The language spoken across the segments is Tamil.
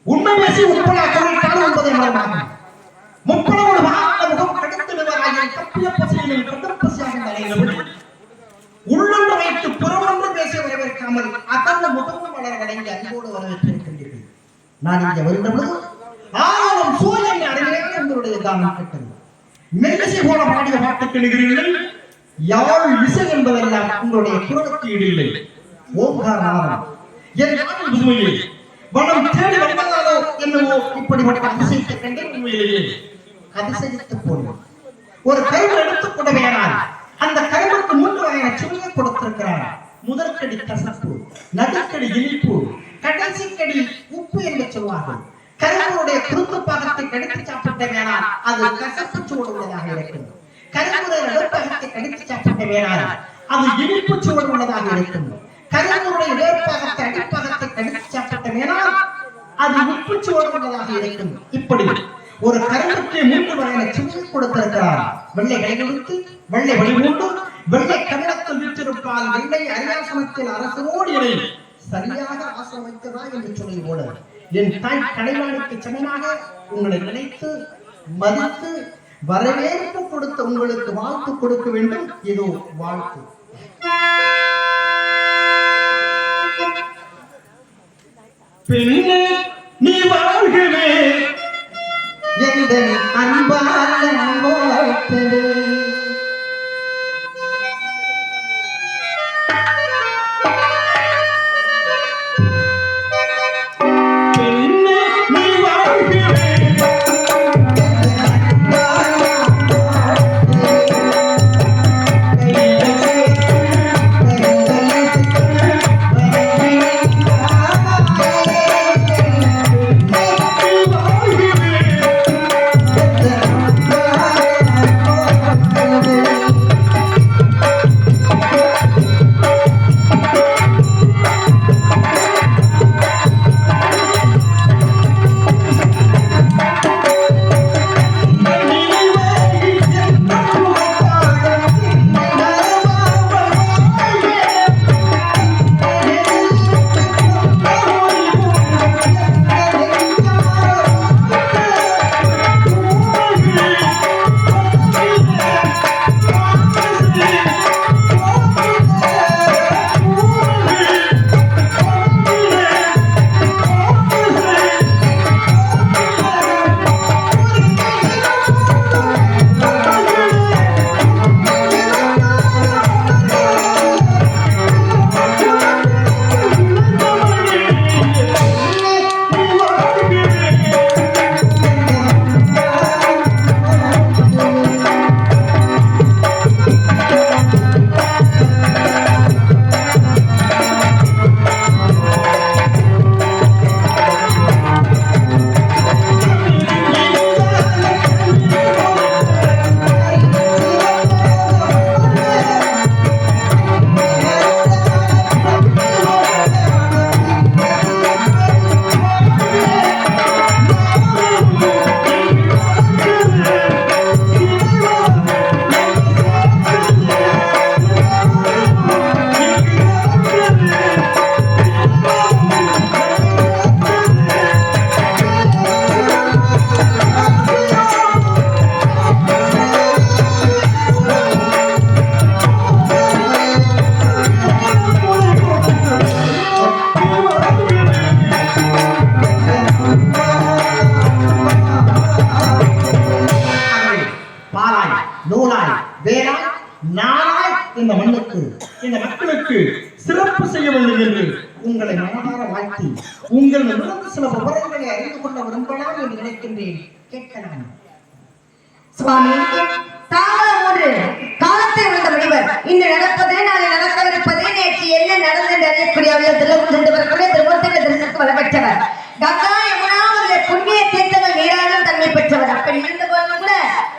உண்மை பேசி உட்பட தொழிற்காலம் என்பதை மறந்தாங்க. முப்பலோடு வாழ்ந்த முகம் கடுத்து நிவராக கப்பிய பசியில் கட்டப்பசியாக நிலையிலபடி உள்ளொன்று வைத்து புறமொன்று பேசி வரவேற்காமல் அகந்த முகமும் வளர வழங்கி அன்போடு வரவேற்றிருக்கின்றீர்கள். நான் இங்கே வருந்தபொழுது ஆனாலும் சூழலை அடைகிறேன் உங்களுடைய தானம் கட்டது. மெல்லிசை போல பாடிய பாட்டுக்கு எழுகிறீர்கள். யாழ் இசை என்பதெல்லாம் உங்களுடைய குரலுக்கு ஈடில்லை. ஓங்காரநாதம் என் புதுமையை வனம் தேடி வந்ததாலோ என்னவோ இப்படிப்பட்ட அதிசயத்தை கண்டு உண்மையிலேயே அதிசயித்து போனோம். ஒரு கருவு எடுத்துக் கொண்ட வேணால் அந்த கருவுக்கு 3 வகையான சுவையை கொடுத்திருக்கிறார். முதற்கடி கசப்பு, நடுக்கடி இனிப்பு, கடைசி கடி உப்பு என்று சொல்வார்கள். கருவுடைய குருத்து பாகத்தை கடித்து சாப்பிட்ட வேணால் அது கசப்பு சுவடு உள்ளதாக இருக்கும். கருவுடைய நடுப்பகத்தை கடித்து சாப்பிட்ட வேணால் அது இனிப்பு சுவடு உள்ளதாக இருக்கும். கருவுடைய வேர்ப்பாகத்தை அடிப்பாகத்தை கடித்து சாப்பிட்ட வேணால் அது உப்பு சுவடு உள்ளதாக இருக்கும். இப்படி ஒரு கருவுக்கு 3 வகையான சுவையை கொடுத்திருக்கிறார். வெள்ளை கைகளுக்கு வெள்ளை வடிவூண்டு வெள்ளை கன்னத்தில் வீற்றிருப்பால் வெள்ளை அரியாசனத்தில் அரசனோடு இணை சரியாக ஆசிரமித்ததா என்று சொல்லி போல என் தாய் கலைவாணிக்கு சமமாக உங்களை நினைத்து மதித்து வரவேற்பு கொடுத்த உங்களுக்கு வாழ்த்து கொடுக்க வேண்டும். இதோ வாழ்த்து. பெண்ணே நீ வாழ்கவே எங்கள் அன்பான வாழ்த்துவே. இந்த மண்ணுக்கு இந்த மக்களுக்கு சிறப்பு செய்ய வேண்டும் என்று உங்களை மனதார வாழ்த்தி உங்களிடமிருந்து சில விவரங்களை அறிந்து கொள்ள விரும்பலாம் என்று நினைக்கின்றேன். கேட்கலாம். சுவாமி, தாமதம் ஒன்று காலத்தை உள்ள முனிவர் இன்று நடப்பது நாளை நடக்கவிருப்பது நேற்று என்ன நடந்தது அறியக்கூடிய திருவர்களே திருமூர்த்திகள் திருநெல்வேலிக்கு வளப்பெற்றவர். கங்கா யமுனா உள்ள புண்ணிய தீர்த்தங்கள் நீராடும் தன்மை பெற்றவர். அப்படி இருந்த போதும் கூட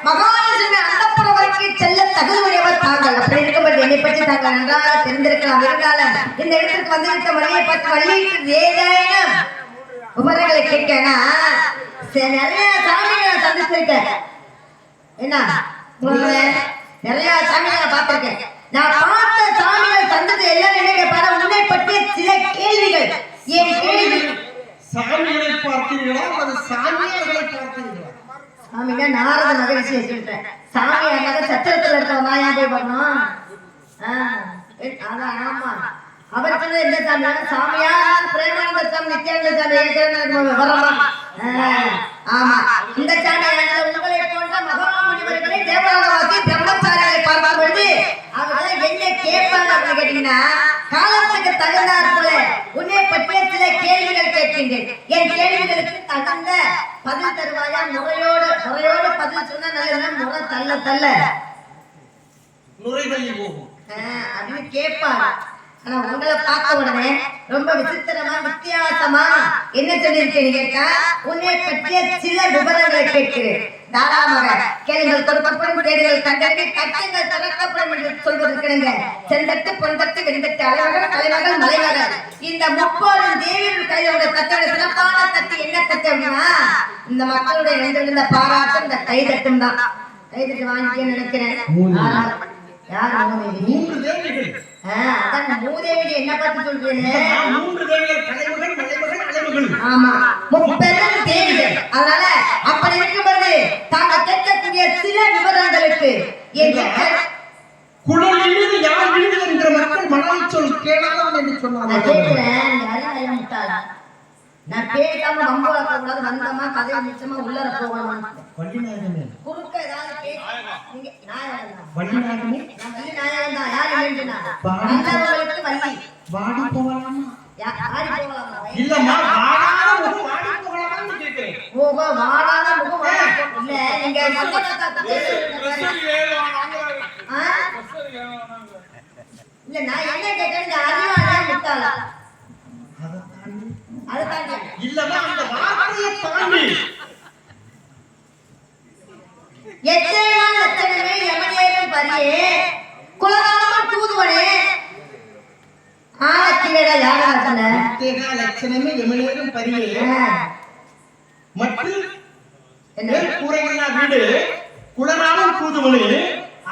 மகாலட்சுமி அந்தப்புறம் வரைக்கும் செல்ல தகுதியுடையவர் தாங்கள். அப்படி இருக்கும்போது என்னை பற்றி தாங்கள் நன்றாக தெரிந்திருக்கலாம். இருந்தாலும் இந்த இடத்திற்கு வந்துவிட்ட மொழியை பார்த்து வள்ளிட்டு ஏதேனும் விவரங்களை கேட்கனா நிறைய சாமிகளை சந்திச்சிருக்கேன். என்ன நிறைய சாமிகளை பார்த்திருக்கேன். நான் பார்த்த சாமிகள் தந்தது எல்லாம் என்ன கேட்பாரு, உன்னை பற்றிய சில கேள்விகள். என் கேள்வி, சாமிகளை பார்த்தீர்களா அல்லது சாமியார்களை பார்த்தீர்களா? சாமிங்க நாரத மகரிஷி வச்சுக்கிட்டேன். சாமியார்னால சத்திரத்துல இருக்கவங்க ஏன் போய் பண்ணோம்? அதான் ஆமா, அவருக்கு எந்த சாமி? சாமியா பிரேமானந்த சாமி, நித்யானந்த சாமி வரமா? ஆமா, இந்த சாமி உங்களை போன்ற மகாமுனிவர்களை தேவராஜவாசி பிரம்மச்சாரிகளை பார்க்கும் பொழுது அவர்களை என்ன கேட்பாங்க அப்படின்னு கேட்டீங்கன்னா, காலத்துக்கு தகுந்தாற் போல உன்னை பற்றிய சில கேள்விகள் கேட்கின்றேன். என் கேள்விகளுக்கு தகுந்த பதில் தருவாயா? முறையோடு பதில் சொன்னா நல்லதுன்னா முறை தள்ள தள்ள நுரைகளில் போகும் அப்படின்னு கேட்பாங்க. ஆனா உங்களை பார்த்த உடனே ரொம்ப விசித்திரமா வித்தியாசமா என்ன சொல்லியிருக்கேன் கேட்டா, உன்னை பற்றிய சில விவரங்களை கேட்கிறேன். தாராளமாக கேளுங்கள், கொடுக்கப்படும் தேடுகள் கண்டறிந்து கட்டுங்கள் திறக்கப்படும் என்று சொல்வதற்கிடுங்க. செந்தட்டு பொந்தட்டு வெண்தட்டு அலைமகள் தலைமகள் மலைமகள் இந்த முப்போதும் தேவியின் கையோட தட்டோட சிறப்பான தட்டு என்ன தட்டு அப்படின்னா, இந்த மக்களுடைய நெஞ்சிலிருந்த பாராட்டும் இந்த கைதட்டும் தான். கைதட்டு வாங்கிக்கன்னு நினைக்கிறேன். யார் மூன்று தேவிகள்? அதான் மூதேவி என்ன பார்த்து சொல்றீங்க? மூன்று தேவிகள், கலைமகள், மலைமகள், அலைமகள். ஆமா, முப்பெரும் தேவிகள். அதனால அப்படி இருக்கும்போது தாங்க கேட்கக்கூடிய சில விவரங்களுக்கு குழலில் யார் விழுது என்கிற மக்கள் மனதை சொல் கேளாதான் என்று சொன்னாங்க. நான் பேசாம வம்புழக்க கூடாது, வந்தமா கதையை மிச்சமா உள்ளர போகணும். குறுக்க ஏதாவது நீங்க நாயகன் வள்ளிநாயகமே, நான் வள்ளி நாயகன் தான். யார் இல்லைன்னா வந்தவங்களுக்கு வள்ளி வாடி போகலாமா? ஆடி போகலாமா? இல்லம்மா, வாடாத முகம் வாடி போகலாமான்னு கேக்குறேன். ஓஹோ, வாடாத முகம் வாடி இல்ல, நீங்க இல்ல நான் என்ன கேட்டேன், இந்த அறிவாளா முட்டாளா? அதை தாண்டி இல்லம்மா, அந்த வார்த்தையை தாண்டி எத்தேகால் லட்சணமே யமனேரும் பரியே குலகாலமும் தூதுவனே ஆலக்கிரட யாராசன எத்தேகால் லட்சணமே யமனேரும் பரியே மற்றும் என்ன கூரையில்லா வீடு குலகாலம் தூதுவனே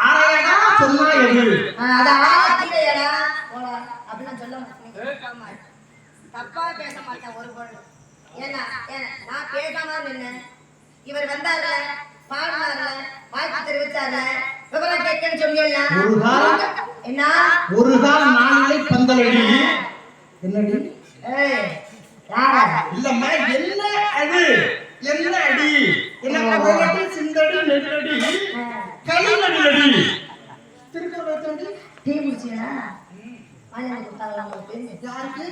ஆரையடா சொன்னா எது? அது ஆலக்கிரடா போல அப்படினா சொல்ல மாட்டேன். தப்பா பேச மாட்டேன் ஒரு பொருள். ஏன்னா நான் பேசாம நின்னேன், இவர் வந்தார்ல, பாடினார்ல, வாழ்த்து தெரிவிச்சார்ல, விவரம் கேட்கன்னு சொன்னீங்களா? என்ன ஒரு கால் நாளை பந்தலடி என்னடி? யாரா? இல்லம்மா, என்ன அது? என்ன அடி? என்ன கவலடி, சிந்தடி, நெல்லடி, கையிலடி. திருக்கோலத்தடி டீ குடிச்சீங்களா? மாலை கொடுத்தாங்களா உங்களுக்கு? யாருக்கு?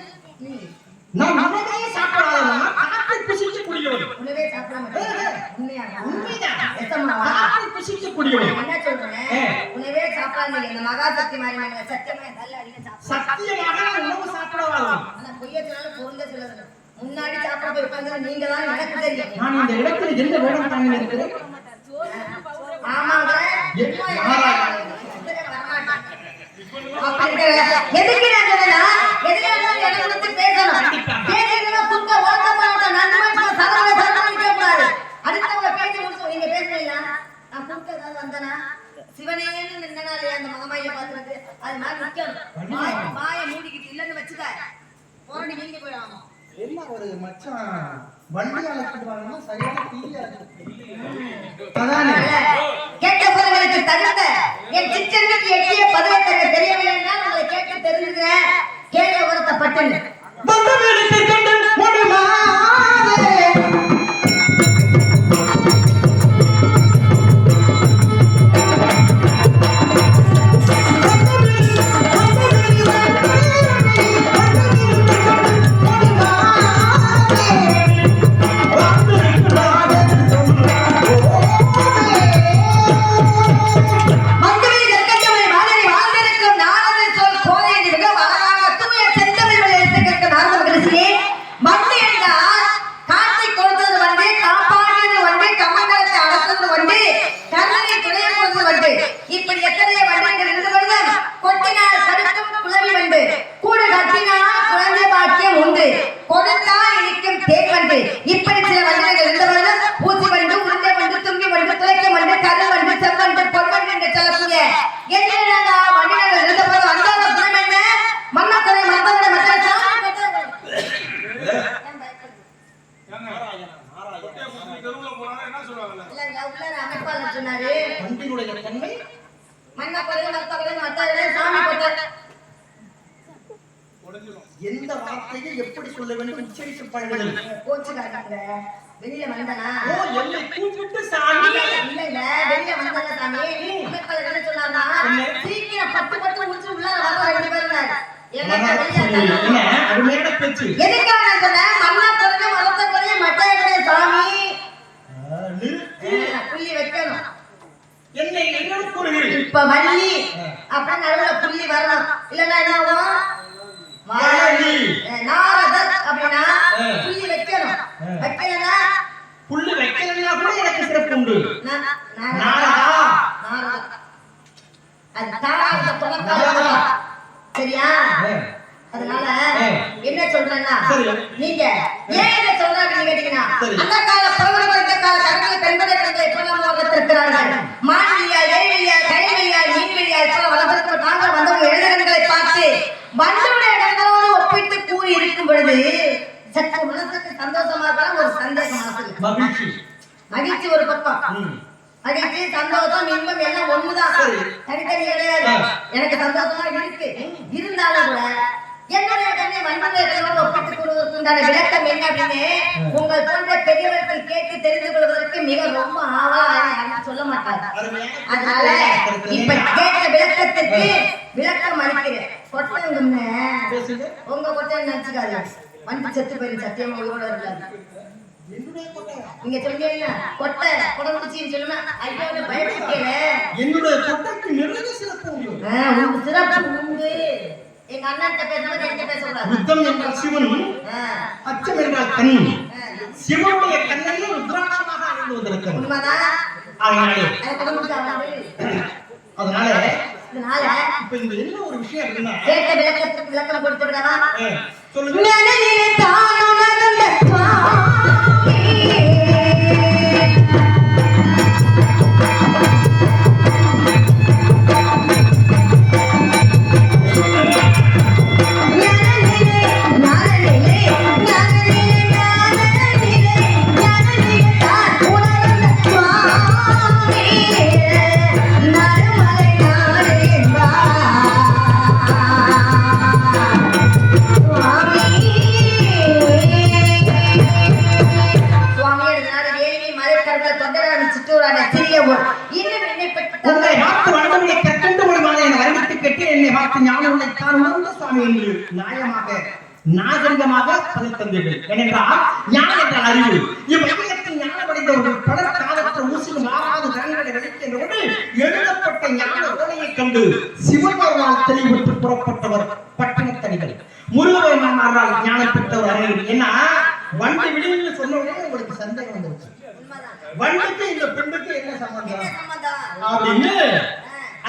நான் உணவே சாப்பிடாதவன், காற்றை புசிக்க கூடியவன். உணவே சாப்பிட மாட்டேன். உண்மைதான். எத்தமாவா? காற்றை புசிக்க கூடியவன். என்ன சொல்றேன்? உணவே சாப்பிடாதீங்க. இந்த மகாசக்தி மாதிரி சத்தியமா நல்ல அடிக்க சாப்பிட. சத்தியமாக நான் உணவு சாப்பிடவாதா? ஆனா பொய்ய சொன்னாலும் பொருந்த சொல்லுங்க. முன்னாடி சாப்பிட போய் உட்கார்ந்து நீங்க தான் எனக்கு தெரியும். நான் இந்த இடத்துல எந்த வேடம் தாங்க இருக்கிறேன்? ஆமாங்க. எதுக்கு நான் சொன்னா எதுக்கு எனக்கு வந்து பேசணும். பேசுறதுனா குங்க ஓட்ட மாட்டேன். நன்றி மட்டும் சரவண சரவணிக்கே கூடாது. அடுத்தவங்க பேசி முடிச்சு நீங்க பேசுறீங்களா? நான் குங்க ஏதாவது வந்தனா சிவனேன்னு நின்னனாலே அந்த மகமாயில பாத்துறது அது நான் நிக்கணும். வாயை மூடிக்கிட்டு இல்லன்னு வச்சுக்க போராடி நீங்க போயிடுவாங்க. என்ன ஒரு மச்சான் வண்டி அழைச்சிடுவாங்கன்னா சரியான தீயா இருக்கு. அதானே கேட்ட பொருளுக்கு தகுந்த என் சிச்சனுக்கு எட்டிய பதிலத்தங்க தெரியவில்லை என்றால் உங்களை கேட்டு தெரிஞ்சுக்கிறேன். கேள்வி வருத்தப்பட்டு பந்தவேலுக்கு கண்டு முடிமா இப்படி எத்தனையோ வண்டங்கள் இருந்து வருடம் கொட்டினால் கருத்தும் குளவி வண்டு கூடு கட்டினால் குழந்தை பாக்கியம் உண்டு கொடுத்தா இனிக்கும் தேன் வண்டு இப்படி சில வண்டங்கள் இருந்து வருடம் பூச்சி வண்டு உருண்டை வண்டு தும்பி வண்டு துளைக்க வண்டு கரு வண்டு செவ்வண்டு பொன்வண்டு என்று சொல்லக்கூடிய எண்ணிலடங்கா மண்ணை குறையும் மத்த குறையும் மத்த குறையும் சாமி கொட்டை. எந்த வார்த்தையை எப்படி சொல்ல வேண்டும் உச்சரித்து பழகுதல். கோச்சுக்காரங்க வெளியில வந்தனா ஓ என்னை கூப்பிட்டு சாமி இல்லைங்க வெளியில வந்தாங்க சாமி மக்கள் என்ன சொன்னாங்க சீக்கிரம் பட்டு பட்டு முடிச்சு உள்ள வர ரெண்டு பேரும் என்ன அது மேல பேச்சு எதுக்காக நான் சொன்னேன் மண்ணா குறையும் மரத்த குறையும் மத்த குறையும் சாமி நிறுத்தி புள்ளி வைக்கணும். என்னை என்ன கூறுகிறீர்கள் இப்ப வள்ளி அப்புறம் நடுவுல புள்ளி வரணும் இல்லன்னா என்ன ஆகும் நாரதர் அப்படின்னா புள்ளி வைக்கணும். வைக்கலன்னா புள்ளி வைக்கலன்னா கூட எனக்கு சிறப்பு உண்டு. நாரதா அது தாராள தொடர்பா சரியா? அதனால என்ன சொல்றேன்னா நீங்க ஏன் இதை சொல்ற அப்படின்னு கேட்டீங்கன்னா அந்த கால பிரபலங்கள் இந்த கால கரங்களை பெண்களை எப்பெல்லாம் வளர்த்திருக்கிறார்கள். மான்வெளியா ஏழியா கைவெளியா மீன்வெளியா இப்ப வளர்த்திருக்கிற தாங்கள் வந்தவங்க எழுதுகளை பார்த்து வந்தவுடைய இடங்களோடு ஒப்பிட்டு கூறி இருக்கும் பொழுது சற்று மனசுக்கு சந்தோஷமா இருக்கலாம். ஒரு சந்தேகம் மனசுக்கு மகிழ்ச்சி ஒரு பக்கம் மகிழ்ச்சி சந்தோஷம் இன்பம் எல்லாம் ஒண்ணுதான் தனித்தனி கிடையாது. எனக்கு சந்தோஷமா இருக்கு இருந்தாலும் கூட என்னுடைய கண்ணை வன்மனைகளோடு ஒப்பிட்டு கூறுவதற்குண்டான விளக்கம் என்ன அப்படின்னு உங்கள் போன்ற பெரியவர்கள் கேட்டு தெரிந்து கொள்வதற்கு மிக ரொம்ப ஆவலா சொல்ல மாட்டாங்க. அதனால இப்ப கேட்ட விளக்கத்திற்கு விளக்கம் அளிக்கிறேன். கொட்டங்க உங்க கொட்டை நினைச்சுக்காது வந்து செத்து போயிரு சத்தியமா உயிரோட இருக்காது. நீங்க சொல்லுங்க கொட்டை குடமுடிச்சின்னு சொல்லுமா ஐயோ பயப்பட என்னுடைய கொட்டைக்கு நிறைய சிறப்பு உண்டு. உங்க சிறப்பு உண்டு. எங்க அண்ணாட்ட பேசும்போது என்கிட்ட பேசக்கூடாது. புத்தம் என்றால் சிவன், அச்சம் என்றால் கண். சிவனுடைய கண்ணையும் ருத்ராட்சமாக அணிந்து வந்திருக்கிறது. உண்மைதான். அதனால இப்ப இந்த என்ன ஒரு விஷயம் இருக்குன்னா கேட்ட விளக்கத்துக்கு விளக்கம் கொடுத்து விடவா? சொல்லுங்க. நாகரிகமாக பதித்தந்தீர்கள். ஏனென்றால் ஞானம் என்ற அறிவு இவ்வையகத்தில் ஞானமடைந்தவர்கள் பலர் காலற்ற ஊசிலும் மாறாது கண்களை வெளிக்கின்றபோது எழுதப்பட்ட ஞான ஓலையை கண்டு சிவபெருமான் தெளிவுற்று புறப்பட்டவர் பட்டினத்தடிகள். முருகபெருமானால் ஞானம் பெற்றவர் அறிவு. ஏன்னா வண்டி விடுன்னு சொன்ன உடனே உங்களுக்கு சந்தேகம் வந்துருச்சு. வண்டிக்கு இந்த பெண்ணுக்கு என்ன சம்பந்தம் அப்படின்னு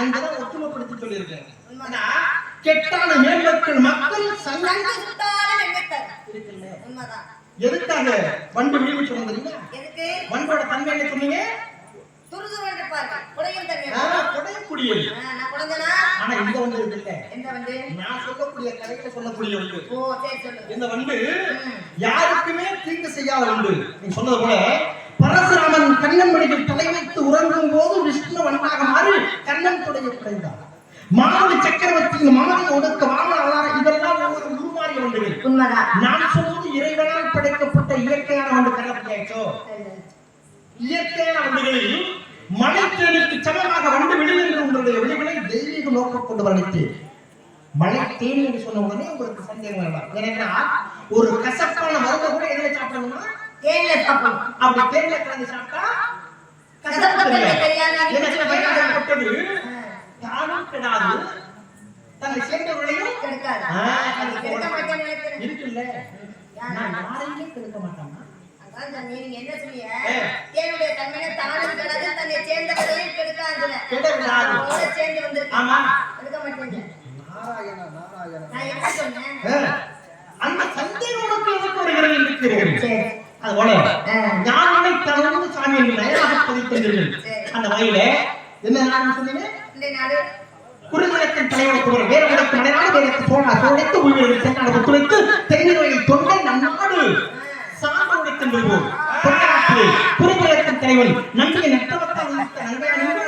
அங்கதான் ஒற்றுமைப்படுத்தி சொல்லியிருக்கேன். கெட்டான மேம்பட்ட மக்கள் எதுக்காக வண்டு விடுவி சொன்னீங்க? வண்டோட தன்மை என்ன சொன்னீங்க? ஆனா இந்த வண்டு இருக்குல்ல, நான் சொல்லக்கூடிய கதையில சொல்லக்கூடிய வண்டு. இந்த வண்டு யாருக்குமே தீங்கு செய்யாத வண்டு. நீங்க சொன்னது போல பரசுராமன் கண்ணன்மணிகள் தலை வைத்து உறங்கும் போது விஷ்ணு வண்டாக மாறி கண்ணன் தொடைய குறைந்தார். மாணவ சக்கரவர்த்தியின் மனதை ஒடுக்க வாமன இதெல்லாம் ஒவ்வொரு உருமாறிய வண்டுகள். நான் சொல்வது இறைவனால் படைக்கப்பட்ட இயற்கையான வண்டு கண்ணப்படியாச்சோ. இயற்கையான வண்டுகளில் மழை தேனிக்கு சமமாக வண்டு வெளியில் என்று உங்களுடைய விழிகளை தெய்வீக நோக்கம் கொண்டு வர்ணித்து மழை தேனி என்று சொன்ன உடனே உங்களுக்கு சந்தேகம் வேண்டாம். ஏனென்றால் ஒரு கசப்பான மருந்து கூட எதில் சாப்பிடணும்னா தேன்ல சாப்பிடணும். அப்படி தேன்ல கலந்து சாப்பிட்டா கசப்பு தெரியாது. தானும் கெடாது, தன்னை சேர்ந்தவர்களையும் கெடுக்காது. இருக்குல்ல, நான் யாரையுமே கெடுக்க மாட்டேன். அதான் நீங்க என்ன சொன்னீங்க? தேனுடைய தன்மையை தானும் கெடாது, தன்னை சேர்ந்தவர்களையும் கெடுக்காது. கெடுக்காது சேர்ந்து வந்திருக்கு. ஆமா, கெடுக்க மாட்டேங்க. நாராயணா நாராயணா. நான் என்ன சொன்னேன்? அந்த சந்தேகம் உனக்கு எதுக்கு வருகிறது என்று கேட்கிறேன். அதுபோல ஞானனை தனது சாமி என்று நயமாக பதித்தீர்கள். அந்த வகையில என்ன நாடு சொன்னீங்க? குறுநிலத்தின் தலைவனுக்கு வேற உலகத்து மலைநாடு வேலைக்கு சோழைத்து உயிரிழந்து தென்னாடு ஒத்துழைத்து தென்னிலையில் தொண்டை நன்னாடு சாம்பத்தின் குறுநிலத்தின் தலைவன் நம்பிய நட்டவத்தால் நன்மையான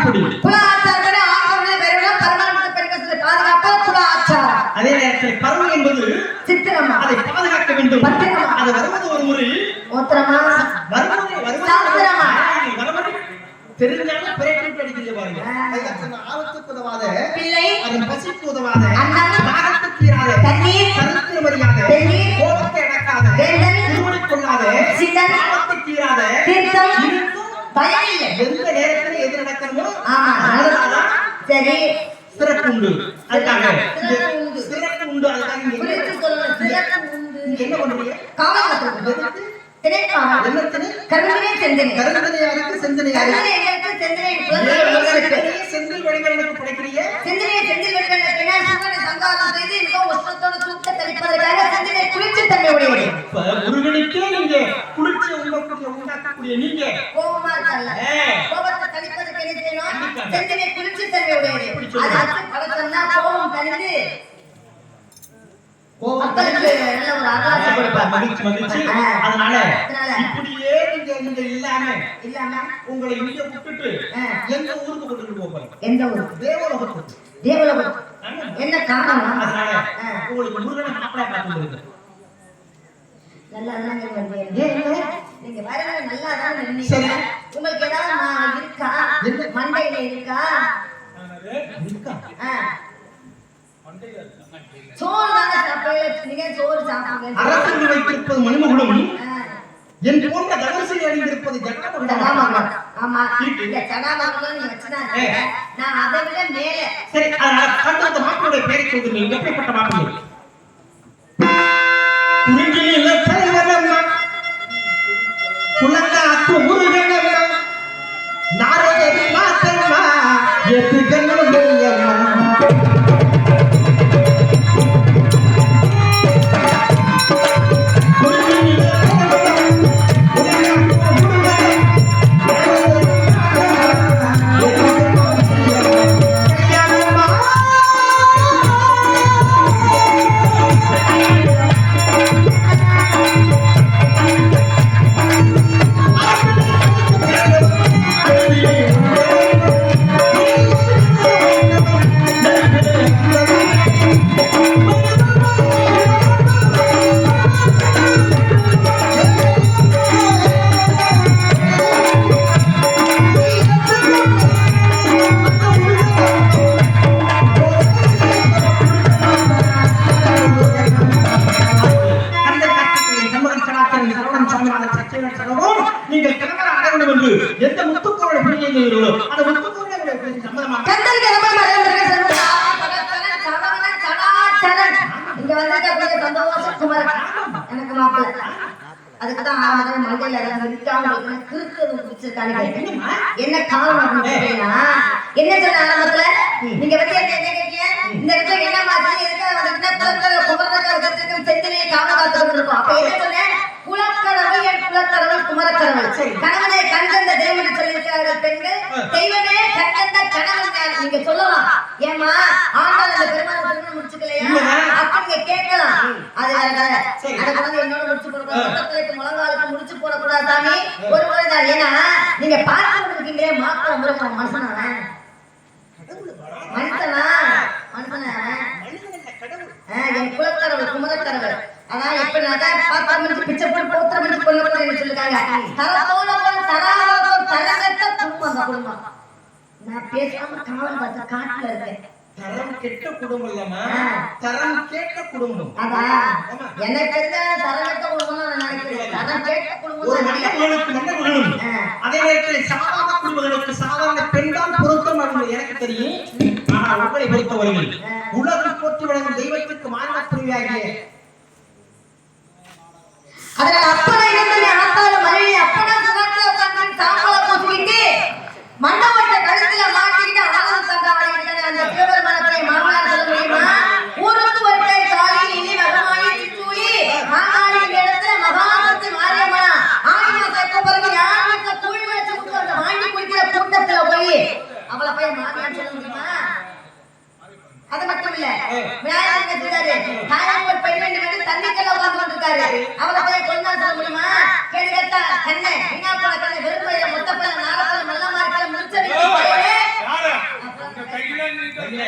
அப்படி குல ஆச்சாரப்படி ஆண்களுடைய பெருவிழா பரமரமத்து பெண்கள் பாதுகாப்பா குல ஆச்சாரம். அதே நேரத்தில் பருவம் என்பது சித்திரமா அதை பாதுகாக்க வேண்டும். பத்திரமா. அது வருவது ஒரு முறை ஓத்திரமா சாஸ்திரமா தெரிஞ்சாலும் பிரேக்கிட்டு அடிக்கிறது பாருங்க. அதுக்கு ஆபத்துக்கு உதவாத பிள்ளை அதன் பசிக்கு உதவாத அண்ணன் தாகத்துக்கு இராத தண்ணீர் கருத்து மரியாத தென்னீர் கோபத்தை அடக்காத வேந்தன் திருமணி கொள்ளாத சிந்தன் பாவத்துக்கு இராத தீர்த்தம் இருந்தும் பயம் இல்லை. எந்த நேரத்துல எது நடக்கணுமோ ஆமா அதனாலதான் சரி சிறப்பு உண்டு. அதுக்காக சிறப்பு உண்டு. சிறப்பு உண்டு. அதுக்காக நீங்க புரிஞ்சு சொல்லணும். சிறப்பு உண்டு. நீங்க என்ன பண்றீங்க? காவல் காத்துறது திணைக்காவல் என்னத்தினு கருவினை செந்தனை கருந்தனையாருக்கு செந்தனையாரு கருவினை எங்களுக்கு செந்தனை புலங்களுக்கு செந்தில் வடிவங்களுக்கு படைக்கிறீங்க. செந்தனை செந்தில் வெட்கனத்தினா சுவனை சங்காரம் செய்து மிகவும் உஷ்ணத்தோடு தூக்க தளிப்பதற்காக செந்தனை குளிர்ச்சி தன்மை உடையது. இப்ப முருகனுக்கே நீங்க குளிர்ச்சி உண்டாக்கக்கூடிய நீங்க கோபமா இருக்கல்ல கோபத்தை தளிப்பதற்கு என்ன செய்யணும்? செந்தனை குளிர்ச்சி தன்மை உடையது. அது அச்சு பழக்கம்னா கோபம் தணிந்து மக்களுக்கு நல்ல ஒரு ஆகாசம் கொடுப்பார். மகிழ்ச்சி. அதனால இப்படியே நீங்க இல்லாம உங்களை இங்க விட்டுட்டு எந்த ஊருக்கு கொண்டு போவாங்க? எந்த ஊருக்கு? தேவலோகத்துக்கு. தேவலோகம். என்ன காரணம்? அதனால உங்களுக்கு முருகனை மாப்பிள்ளை பார்த்துருக்கு. நல்லா தான் நீங்க வரவே நல்லா தான் நின்னீங்க. உங்களுக்கு ஏதாவது இருக்கா? மண்டையில இருக்கா? சோறு தானே சாப்பிடுங்க. நீங்க சோறு சாப்பிடுங்க. அரசு வைத்திருப்பது மணிமகுடம். என் போன்ற தனுசில் அணிந்திருப்பது ஜடாமகுடம். ஆமா இந்த ஜடாமகுடம் நீங்க வச்சுனாங்க. நான் அதை விட மேலே. சரி அந்த மாப்பிளுடைய பேரை சொல்லுங்க. எப்படிப்பட்ட மாப்பிள்ளை? குறிஞ்சியில தலைவரம்மா குலக்காத்து முருகனம்மா நாரதரி மாத்தம்மா எத்துகன்னம்மா நீங்கள் கிளம்புற அடையணும் என்று எந்த முத்துக்கோளை புரியுங்களோ அந்த முத்துக்கோளை சம்மதமாக இங்க வந்து சந்தோஷம் குமரன் எனக்கு மாப்பிள்ள அதுக்குதான் மண்டையில என்ன காரணம் என்ன சொன்ன ஆரம்பத்துல நீங்க வந்து என்ன கேட்டீங்க இந்த இடத்துல என்ன மாதிரி செந்திலே காவல் காத்து இருக்கும். அப்ப என்ன சொன்னேன்? குலக்கடவுள் என் குலக்கடவுள் குமரக்கடவுள் கணவனை கண்கண்ட தேவன் சொல்லியிருக்கிறார்கள் பெண்கள். தெய்வமே கண்கண்ட கணவன் நீங்க சொல்லலாம். ஏமா ஆண்டாள் அந்த பெருமாள் திருமணம் முடிச்சுக்கலையா அப்படி நீங்க கேட்கலாம். அது வேற கதை. அதை வந்து என்னோட முடிச்சு போடக்கூடாது. முழங்காலுக்கு முடிச்சு போடக்கூடாது சாமி. ஒரு முறைதான். ஏன்னா நீங்க பார்த்து இருக்கீங்களே மாப்பிள்ள முறை மனுஷனா மனுஷனா மனுஷனா என் குலக்கடவுள் குமரக்கடவுள். அதான் எப்படினாக்கா பாப்பா மனுச்சு பிச்சை போட்டு போத்திர மனுச்சு கொண்டு போட்டு சொல்லிருக்காங்க. தரத்தோட தரகத்த குடும்பம் அந்த குடும்பம். நான் பேசாம காலம் பார்த்த காட்டுல இருக்கேன். தரம் கெட்ட குடும்பம் இல்லமா தரம் கேட்ட குடும்பம். அதான் எனக்கு தரம் கெட்ட குடும்பம் நான் நினைக்கிறேன். தரம் கேட்ட குடும்பம் மன்னர்களும் அதே நேரத்தில் சாதாரண குடும்பங்களுக்கு சாதாரண பெண்தான் பொருத்தம் எனக்கு தெரியும். ஆனால் உங்களை பொறுத்தவரையில் உலகம் போற்றி வழங்கும் தெய்வத்திற்கு மாநில பிரிவாகிய அதனால அப்பனை இருந்து ஆத்தால மனைவி அப்பனா சுகாட்ல உட்கார்ந்து சாம்பல பூசிக்கிட்டு மண்டபத்தை கழுத்துல மாட்டிக்கிட்டு ஆனந்த தங்கா ஆடிக்கிட்டு அந்த சிவபெருமானை மாமனார் சொல்ல முடியுமா? ஊருக்கு வட்டை காலி இனி வகமாயி திச்சூலி மாங்காளி இந்த இடத்துல மகாசக்தி மாரியம்மனா ஆடி மாசம் எப்ப பிறகு யார் வீட்டுல கூழ் வச்சு கொடுத்து அந்த வாங்கி குடிக்கிற கூட்டத்துல போய் அவளை போய் மாமியார் சொல்ல முடியுமா? அது மட்டும் இல்ல விநாயகர் கேட்டாரு தாயார் பெண் வேண்டும் என்று தண்ணிக்கல்ல உட்கார்ந்து கொண்டிருக்காரு. அவளை போய் கொண்டா சொல்ல முடியுமா? கேட்டா கண்ணே வீணா போன கண்ணே வெறுப்பைய மொத்தப்பல்ல நாரப்பல்ல மல்லமாரிக்கல்ல முடிச்ச வீட்டு இங்க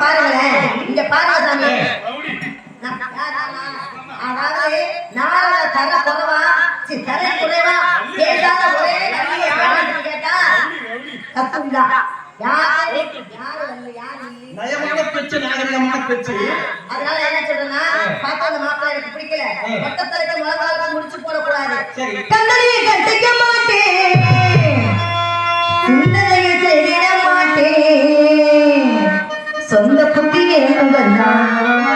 பாருங்களேன், இங்க பாருங்க சாமி. அதாவது நாள தர குறைவா தர குறைவா கேட்டாத ஒரே கல்வியை கேட்டா தப்புங்களா? யாரு யாரு யாரு நயமான பேச்சு, நாகரிகமான பேச்சு. அதனால என்ன சொல்றேன்னா, பாப்பா அந்த மாப்பிள்ளை எனக்கு பிடிக்கல, மொத்தத்துல முழங்காலுக்கு முடிச்சு போடக்கூடாது. கண்ணனையை கட்டிக்க மாட்டேன், சிந்தனையை செய்திட மாட்டேன், சொந்த புத்தி வேணுங்கண்ணா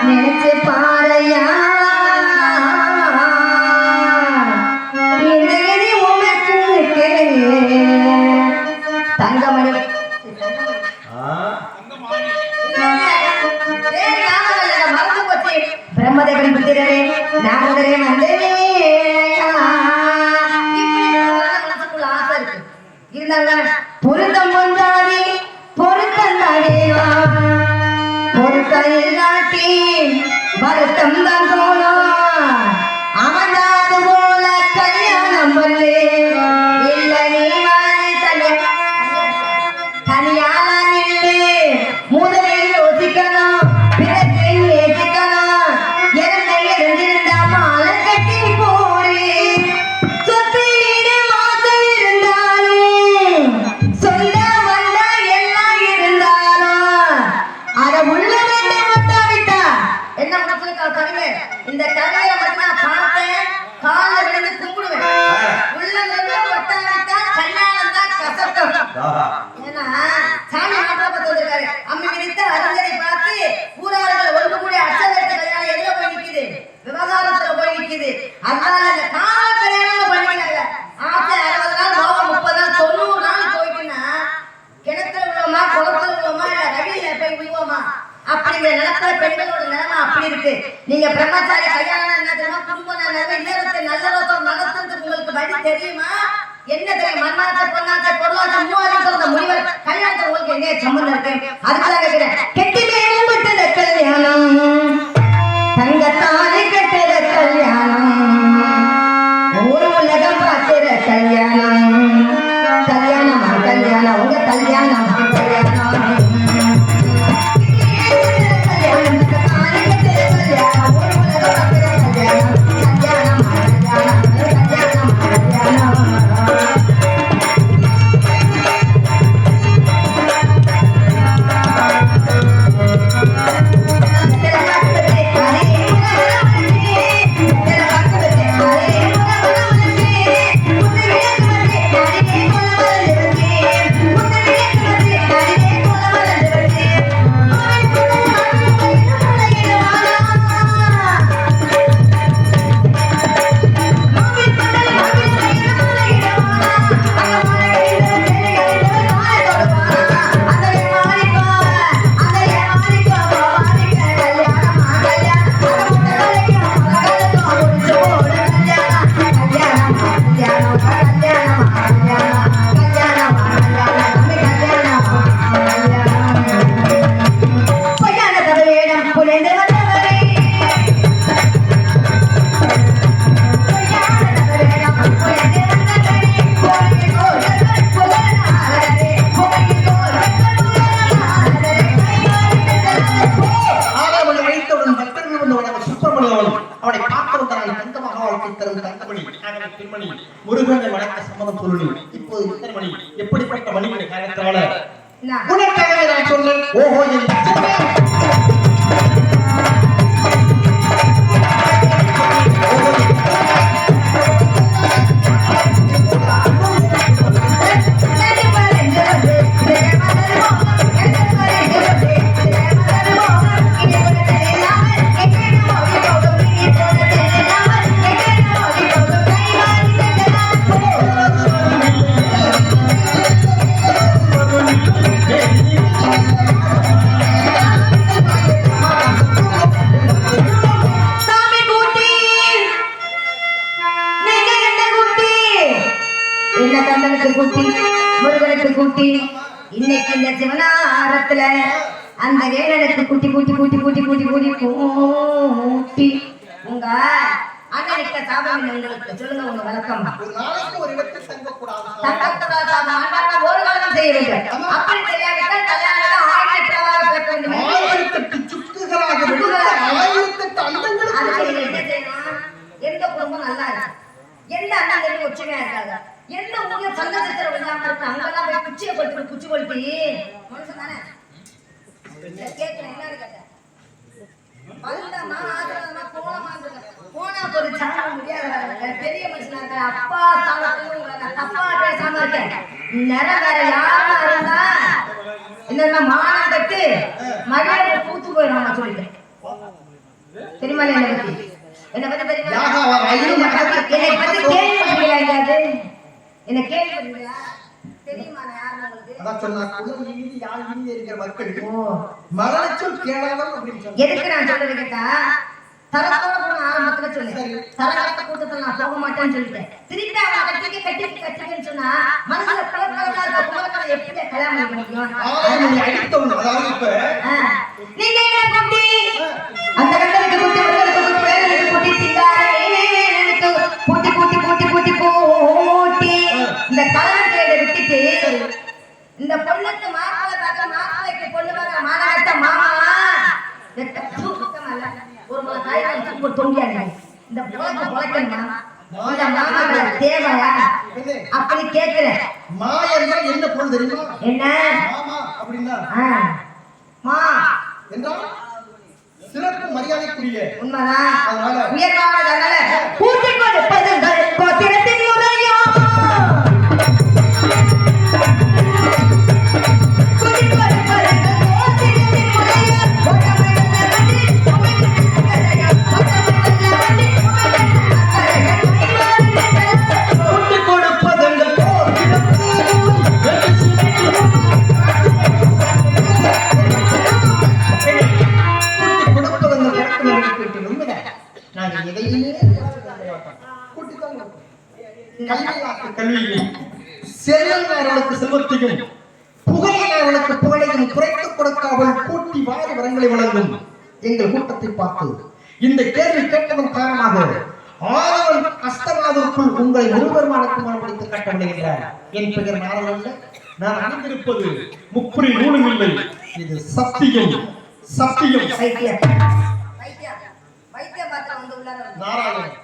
நினைச்சு பாறையா, இந்த இனி உனக்கு தங்கமணி பிரம்மதேவன் புத்திரரே நாமதரே வந்தனே. மனசுக்குள்ள ஆசை இருக்கு இருந்தாங்க. பொருத்தம் கொண்டாடி பொருத்தம் தானேவா, பொருத்தம் இல்லாட்டி வருத்தம் தான் தோணும். அமர்ந்தாது போல கல்யாணம் பண்ணே இல்ல நீ தனியால நில்லு, முதலில் யோசிக்கணும் பிறகு நேசிக்கணும். இறந்து இறந்திருந்தா மாலை கட்டி போடு, சொத்து வீடு மாசம் இருந்தாலும் சொந்த வந்த எல்லாம் இருந்தாலும் அத உள்ள வந்து ஒத்தாவிட்டா என்ன மனசுல கவிதை. இந்த கவிதையை மட்டும் நான் பார்த்தேன், கால விழுந்து கும்பிடுவேன். உள்ள வந்து ஒத்தாவிட்டா கல்யாணம் தான் கசக்கம். ஏன்னா சாமி மாப்பிள்ள பார்த்து வந்திருக்காரு, அம்மி விரித்த அறிஞரை பார்த்து ஊராளர்கள் ஒன்று கூடிய அச்சதற்கு கல்யாணம் எதுல போய் நிக்குது, விவகாரத்துல போய் நிக்குது. அதனால இந்த கால கல்யாணம் பண்ணிக்கிறாங்க. ஆசை 60 நாள், மோகம் 30 நாள், 90 நாள் போயிட்டுன்னா கிணத்துல விழுவோமா குளத்துல விழுவோமா இல்ல ரவியில போய் விழுவோமா அப்படிங்கிற நிலத்துல பெண்களோட நிலைமை அப்படி இருக்கு. நீங்க பிரம்மச்சாரி கல்யாணம் என்ன தெரியுமா, குடும்ப நிலைமை இல்லறத்தை நல்லறத்தோடு நடத்துறதுக்கு உங்களுக்கு வழி தெரியுமா? என்ன தெரியும்? மண்ணாச்சை பொண்ணாச்சை பொருளாச்சை மூவாயிரம் முடிவர் கல்யாணத்தை உங்களுக்கு என்ன சம்பந்தம் இருக்கு? அதுக்குதான் கேட்கிறேன். கெட்டி மேலும் விட்டத கல்யாணம், தங்கத்தாலி கட்டுற கல்யாணம், ஒரு உலகம் பார்க்கிற கல்யாணம், கல்யாணமா கல்யாணம் உங்க கல்யாணமா கல்யாணம். முருகனை வணக்க சம்மதம் சொல்லி இப்போது இத்தனை மணி எப்படிப்பட்ட மணிகளை காரணத்தால உனக்காக நான் சொன்னேன். ஓஹோ இன்னைக்கு இந்த சிவனாரத்துல அந்த வேலனுக்கு குட்டி குட்டி குட்டி குட்டி குட்டி குட்டி கூட்டி உங்க அண்ணனுக்கு சாபம் உங்களுக்கு சொல்லுங்க. உங்க வழக்கம் ஒரு நாளைக்கு ஒரு இடத்தில் தங்கக்கூடாது. ஒரு காலம் திருமணம் செய்ய வேண்டும். அப்படி செய்யாவிட்டால் கல்யாணம் ஆயிரத்தெட்டாக பிறக்க வேண்டும். 1008 சுக்குகளாக வெடித்து 1008 அண்டங்களுக்கு அதுக்கு என்ன செய்யணும்? எந்த குடும்பம் நல்லா இருக்கு, எந்த அண்ணன் தம்பி ஒற்றுமையா இருக்காங்க, எந்த ஊர்ல சண்டை சச்சரவு இல்லாம இருக்கு, அங்கெல்லாம் போய் குச்சியை கொளுத்தி குச்சி கொளுத்தி மனுஷன் தானே கேட்கிறேன். என்னன்னு கேட்டேன், வந்தமா ஆதரவமா போனமா போனா ஒரு சாணம் முடியாத பெரிய மனுஷனா இருக்க அப்பா சாணத்துல தப்பா பேசாம இருக்கேன். நிறம் வேற யாரா இருந்தா என்னன்னா மானம் கட்டு மரியாதை பூத்து போயிடும் சொல்லிட்டேன். தெரியுமா என்ன பத்தி தெரியுமா? என்னை பத்தி கேள்விப்பட்டீங்களா? என்ன கேள்விப்பட்டீங்களா? தெரியுமா நான் யாருன்னு உங்களுக்கு? அதான் சொன்னா குலம் மீதி யாழ் மீதி இருக்கிற மக்களுக்கு மரணச்சொல் கேளாதம் அப்படின்னு சொன்னா. எதுக்கு நான் சொல்றது கேட்டா, தரத்தோட போன ஆரம்பத்துல சொல்லு, தரகட்ட கூட்டத்துல நான் போக மாட்டேன்னு சொல்லிட்டேன். திருப்பி அவன் கட்டிக்கன்னு சொன்னா மனசுல கலக்கலா இருக்க குமரக்கலை எப்படி கல்யாணம் பண்ண முடியும்? நீ அடித்தவன். அதாவது இப்ப நீங்க என்ன குட்டி அந்த கட்டத்துக்கு குட்டி உங்களுக்கு குட்டி வேலைக்கு குட்டி சிங்காரேனுக்கு கூட்டி கூட்டி கூட்டி கூட்டி கூட்டி இந்த கலர் செய்யறத விட்டுட்டு இந்த பொண்ணுக்கு மாப்பிள்ளை பார்க்க மாப்பிள்ளைக்கு பொண்ணு பார்க்க மானகட்ட மாமா ஒரு முறை தாய்க்கு தொங்கியாங்க இந்த பொழக்க பொழைக்கணுமா இந்த மாமாவை தேவையா அப்படி கேட்கிறேன். மா என்றால் என்ன பொருள் தெரியுமா? என்ன மாமா அப்படின்னா மா என்றால் சிறப்பு மரியாதைக்குரிய உண்மைதான். அதனால உயர்வானதால கூட்டி கொடுப்பதுங்கள் கோத்திரத்தின் முறையோ கூட்டி கொடுப்பதுங்கள் கோத்திரத்தின் முறையோ கூட்டி கொடுப்பதெங்கள் நாங்கள் எதையுமே கல்வியில் செல்வங்களுக்கு செல்வத்தையும் புகழையாளர்களுக்கு புகழையும் குறைத்துக் கொடுக்காமல் கூட்டி வாரி வரங்களை வழங்கும் எங்கள் கூட்டத்தை பார்த்து இந்த கேள்வி கேட்டதன் காரணமாக ஆதவன் அஸ்தநாதருக்குள் உங்களை நிருபர்மானுக்கு மனப்படுத்தி கட்டப்படுகின்றார். என் பெயர் நாரதல்ல, நான் அணிந்திருப்பது முப்புரி நூலும் இல்லை, இது சத்தியம். சத்தியம் வைத்தியம் வைத்தியம் பார்த்தா வந்து உள்ளார நாராயணன்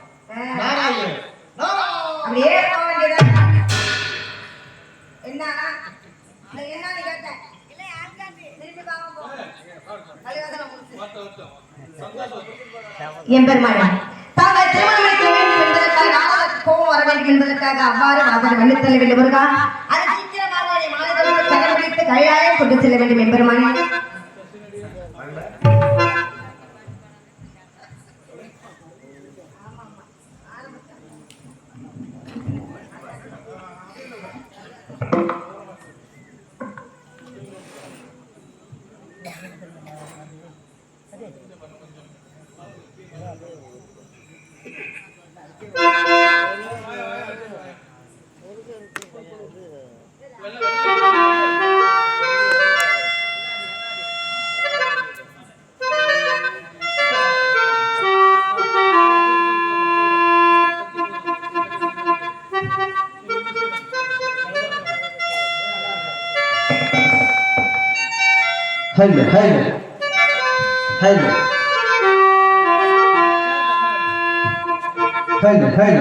நாராயணன் அப்படியே போக வேண்டியதா என்ன என்னன்னு கேட்டேன். என் பெருமானே, தாங்கள் திருமணம் வைக்க வேண்டும் என்பதற்காக நாவலுக்கு கோபம் வர வேண்டும் என்பதற்காக அவ்வாறு வாதனை மன்னித்தள்ள வேண்டும் முருகா. அது சீக்கிரமாக மாநிலத்திற்கு கடைபிடித்து கையாயம் கொண்டு செல்ல வேண்டும் என் பெருமானே. Hello, hello, hello, hello, hello.